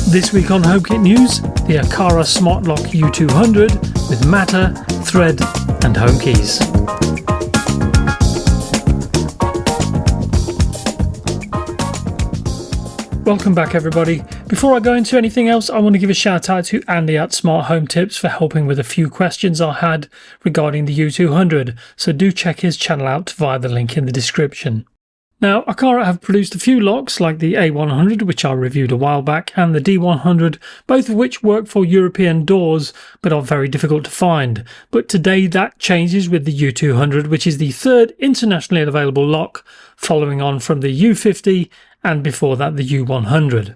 This week on HomeKit News, the Aqara Smart Lock U200 with Matter, Thread and HomeKeys. Welcome back everybody. Before I go into anything else, I want to give a shout out to Andy at Smart Home Tips for helping with a few questions I had regarding the U200, so do check his channel out via the link in the description. Now, Aqara have produced a few locks like the A100, which I reviewed a while back, and the D100, both of which work for European doors but are very difficult to find. But today that changes with the U200, which is the third internationally available lock, following on from the U50 and before that the U100.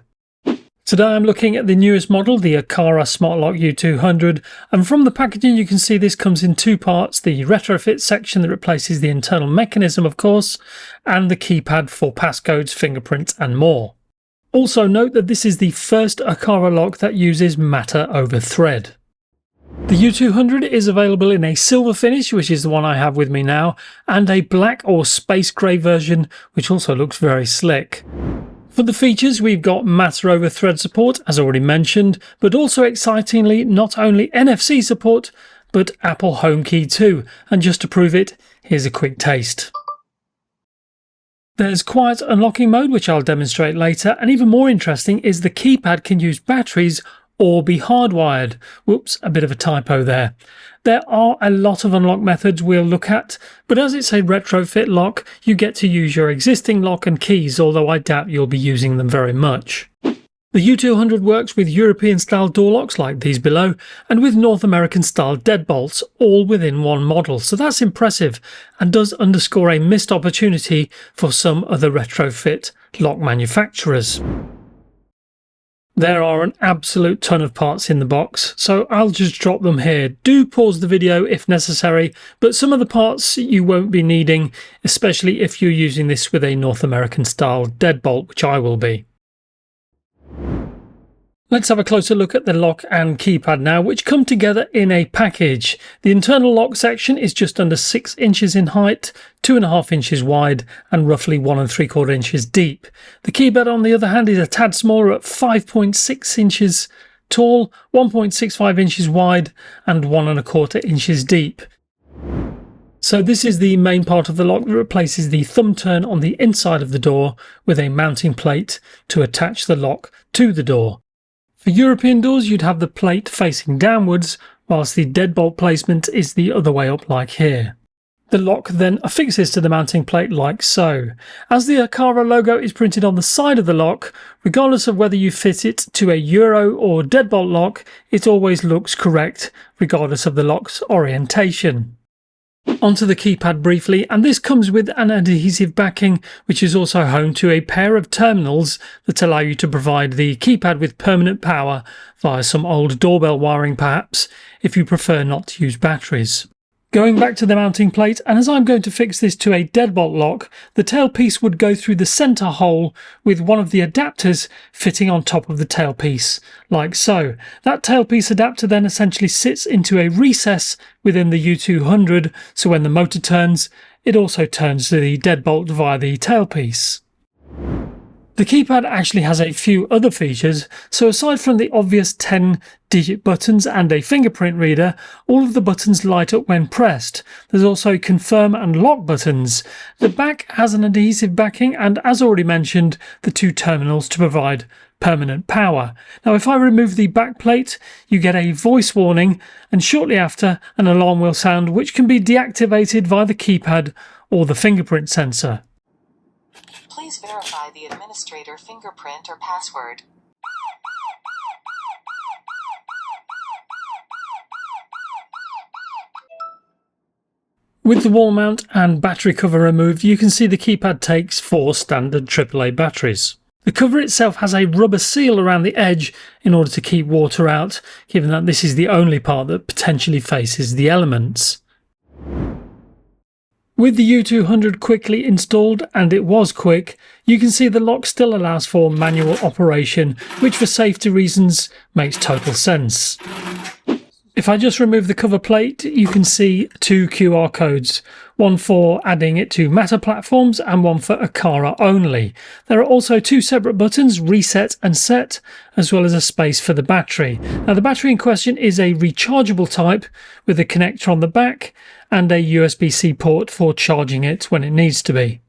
Today I'm looking at the newest model, the Aqara Smart Lock U200, and from the packaging you can see this comes in two parts: the retrofit section that replaces the internal mechanism of course, and the keypad for passcodes, fingerprints and more. Also note that this is the first Aqara lock that uses Matter over Thread. The U200 is available in a silver finish, which is the one I have with me now, and a black or space grey version, which also looks very slick. For the features, we've got Matter over Thread support, as already mentioned, but also excitingly not only NFC support, but Apple HomeKey too. And just to prove it, here's a quick taste. There's quiet unlocking mode, which I'll demonstrate later, and even more interesting is the keypad can use batteries or be hardwired. Whoops, a bit of a typo there. There are a lot of unlock methods we'll look at, but as it's a retrofit lock, you get to use your existing lock and keys, although I doubt you'll be using them very much. The U200 works with European style door locks like these below, and with North American style deadbolts, all within one model, so that's impressive and does underscore a missed opportunity for some other retrofit lock manufacturers. There are an absolute ton of parts in the box, so I'll just drop them here. Do pause the video if necessary, but some of the parts you won't be needing, especially if you're using this with a North American style deadbolt, which I will be. Let's have a closer look at the lock and keypad now, which come together in a package. The internal lock section is just under 6 inches in height, 2.5 inches wide and roughly 1 3/4 inches deep. The keypad on the other hand is a tad smaller at 5.6 inches tall, 1.65 inches wide and 1 1/4 inches deep. So this is the main part of the lock that replaces the thumb turn on the inside of the door with a mounting plate to attach the lock to the door. For European doors, you'd have the plate facing downwards, whilst the deadbolt placement is the other way up like here. The lock then affixes to the mounting plate like so. As the Aqara logo is printed on the side of the lock, regardless of whether you fit it to a Euro or deadbolt lock, it always looks correct, regardless of the lock's orientation. Onto the keypad briefly, and this comes with an adhesive backing, which is also home to a pair of terminals that allow you to provide the keypad with permanent power via some old doorbell wiring perhaps, if you prefer not to use batteries. Going back to the mounting plate, and as I'm going to fix this to a deadbolt lock, the tailpiece would go through the centre hole with one of the adapters fitting on top of the tailpiece, like so. That tailpiece adapter then essentially sits into a recess within the U200, so when the motor turns, it also turns to the deadbolt via the tailpiece. The keypad actually has a few other features, so aside from the obvious 10-digit buttons and a fingerprint reader, all of the buttons light up when pressed. There's also confirm and lock buttons. The back has an adhesive backing and, as already mentioned, the two terminals to provide permanent power. Now if I remove the back plate, you get a voice warning, and shortly after an alarm will sound, which can be deactivated via the keypad or the fingerprint sensor. Please verify the administrator fingerprint or password. With the wall mount and battery cover removed, you can see the keypad takes 4 standard AAA batteries. The cover itself has a rubber seal around the edge in order to keep water out, given that this is the only part that potentially faces the elements. With the U200 quickly installed, and it was quick, you can see the lock still allows for manual operation, which for safety reasons makes total sense. If I just remove the cover plate, you can see two QR codes, one for adding it to Meta platforms and one for Aqara only. There are also two separate buttons, reset and set, as well as a space for the battery. Now the battery in question is a rechargeable type with a connector on the back and a USB-C port for charging it when it needs to be.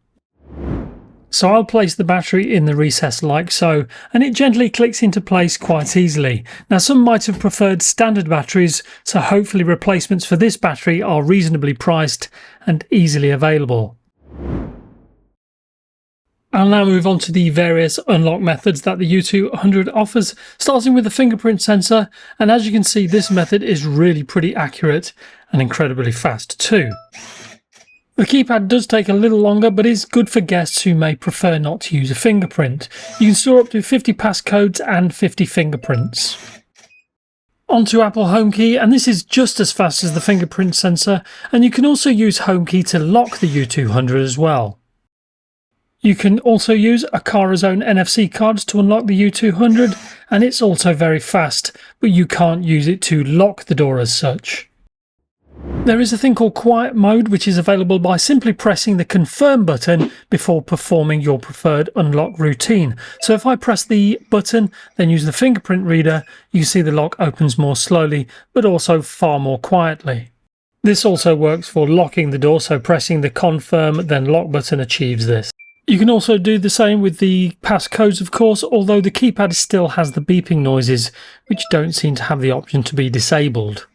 So I'll place the battery in the recess like so, and it gently clicks into place quite easily. Now some might have preferred standard batteries, so hopefully replacements for this battery are reasonably priced and easily available. I'll now move on to the various unlock methods that the U200 offers, starting with the fingerprint sensor, and as you can see this method is really pretty accurate and incredibly fast too. The keypad does take a little longer, but is good for guests who may prefer not to use a fingerprint. You can store up to 50 passcodes and 50 fingerprints. Onto Apple HomeKey, and this is just as fast as the fingerprint sensor, and you can also use HomeKey to lock the U200 as well. You can also use Aqara's own NFC cards to unlock the U200, and it's also very fast, but you can't use it to lock the door as such. There is a thing called quiet mode, which is available by simply pressing the confirm button before performing your preferred unlock routine. So if I press the button, then use the fingerprint reader, you see the lock opens more slowly, but also far more quietly. This also works for locking the door, so pressing the confirm then lock button achieves this. You can also do the same with the passcodes, of course, although the keypad still has the beeping noises, which don't seem to have the option to be disabled.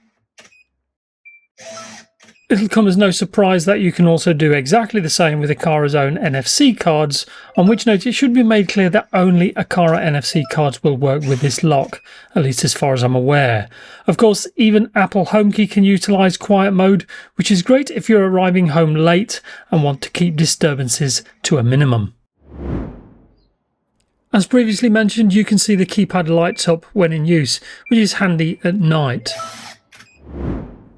It'll come as no surprise that you can also do exactly the same with Aqara's own NFC cards, on which note it should be made clear that only Aqara NFC cards will work with this lock, at least as far as I'm aware. Of course, even Apple HomeKey can utilise quiet mode, which is great if you're arriving home late and want to keep disturbances to a minimum. As previously mentioned, you can see the keypad lights up when in use, which is handy at night.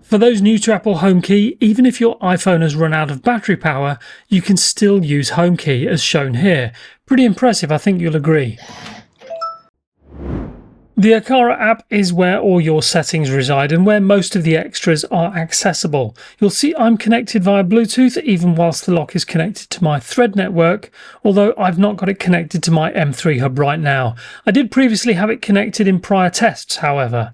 For those new to Apple HomeKey, even if your iPhone has run out of battery power, you can still use HomeKey as shown here. Pretty impressive, I think you'll agree. The Aqara app is where all your settings reside and where most of the extras are accessible. You'll see I'm connected via Bluetooth even whilst the lock is connected to my Thread network, although I've not got it connected to my M3 hub right now. I did previously have it connected in prior tests, however.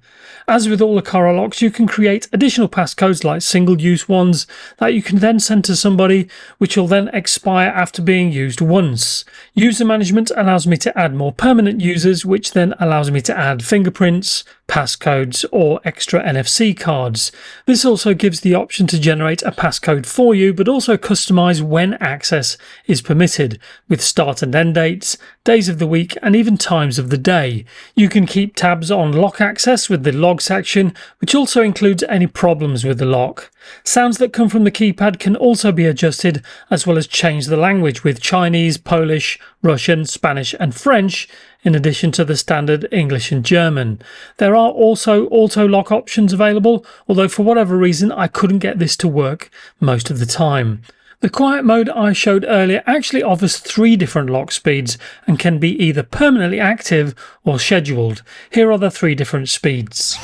As with all Aqara locks, you can create additional passcodes like single-use ones that you can then send to somebody, which will then expire after being used once. User management allows me to add more permanent users, which then allows me to add fingerprints, passcodes or extra NFC cards. This also gives the option to generate a passcode for you, but also customize when access is permitted, with start and end dates, days of the week and even times of the day. You can keep tabs on lock access with the log section, which also includes any problems with the lock. Sounds that come from the keypad can also be adjusted, as well as change the language with Chinese, Polish, Russian, Spanish and French, in addition to the standard English and German. There are also auto lock options available, although for whatever reason I couldn't get this to work most of the time. The quiet mode I showed earlier actually offers 3 different lock speeds and can be either permanently active or scheduled. Here are the 3 different speeds.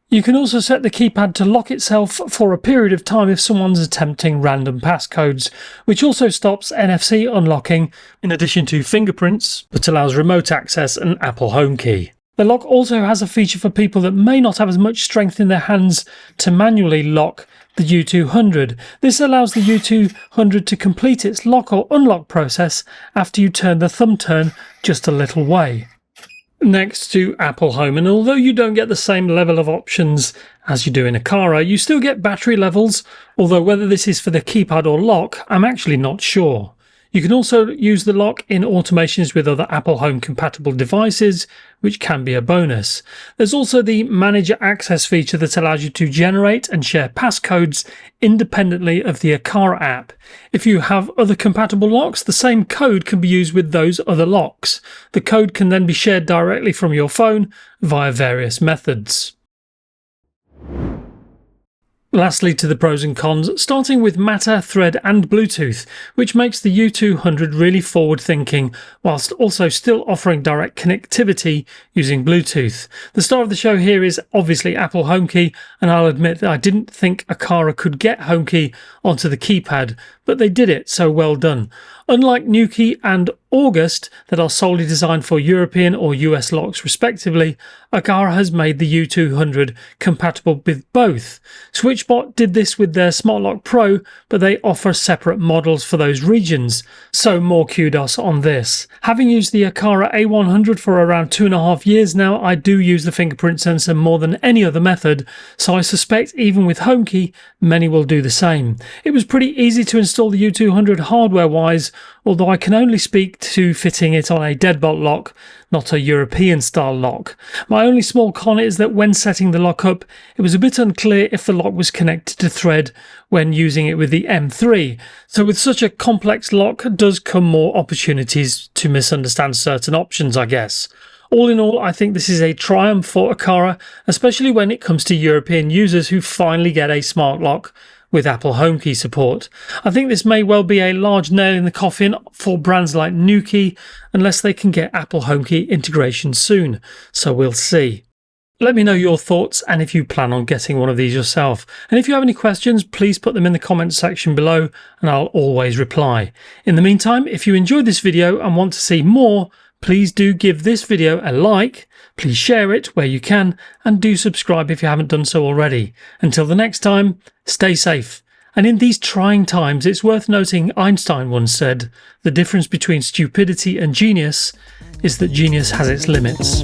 You can also set the keypad to lock itself for a period of time if someone's attempting random passcodes, which also stops NFC unlocking in addition to fingerprints, but allows remote access and Apple HomeKey. The lock also has a feature for people that may not have as much strength in their hands to manually lock the U200. This allows the U200 to complete its lock or unlock process after you turn the thumb turn just a little way. Next to Apple Home, and although you don't get the same level of options as you do in Aqara, you still get battery levels, although whether this is for the keypad or lock, I'm actually not sure. You can also use the lock in automations with other Apple Home compatible devices, which can be a bonus. There's also the Manager Access feature that allows you to generate and share passcodes independently of the Aqara app. If you have other compatible locks, the same code can be used with those other locks. The code can then be shared directly from your phone via various methods. Lastly, to the pros and cons, starting with Matter, Thread and Bluetooth, which makes the U200 really forward-thinking, whilst also still offering direct connectivity using Bluetooth. The star of the show here is obviously Apple HomeKey, and I'll admit that I didn't think Aqara could get HomeKey onto the keypad, but they did it, so well done. Unlike Nuki and August, that are solely designed for European or US locks respectively, Aqara has made the U200 compatible with both. SwitchBot did this with their Smart Lock Pro, but they offer separate models for those regions, so more kudos on this. Having used the Aqara A100 for around 2.5 years now, I do use the fingerprint sensor more than any other method, so I suspect even with HomeKey, many will do the same. It was pretty easy to install the U200 hardware-wise, although I can only speak to fitting it on a deadbolt lock, not a European style lock. My only small con is that when setting the lock up, it was a bit unclear if the lock was connected to Thread when using it with the M3. So with such a complex lock does come more opportunities to misunderstand certain options, I guess. All in all, I think this is a triumph for Aqara, especially when it comes to European users who finally get a smart lock with Apple HomeKey support. I think this may well be a large nail in the coffin for brands like Nuki, unless they can get Apple HomeKey integration soon, so we'll see. Let me know your thoughts and if you plan on getting one of these yourself. And if you have any questions, please put them in the comments section below and I'll always reply. In the meantime, if you enjoyed this video and want to see more, please do give this video a like, please share it where you can, and do subscribe if you haven't done so already. Until the next time, stay safe. And in these trying times, it's worth noting Einstein once said, the difference between stupidity and genius is that genius has its limits.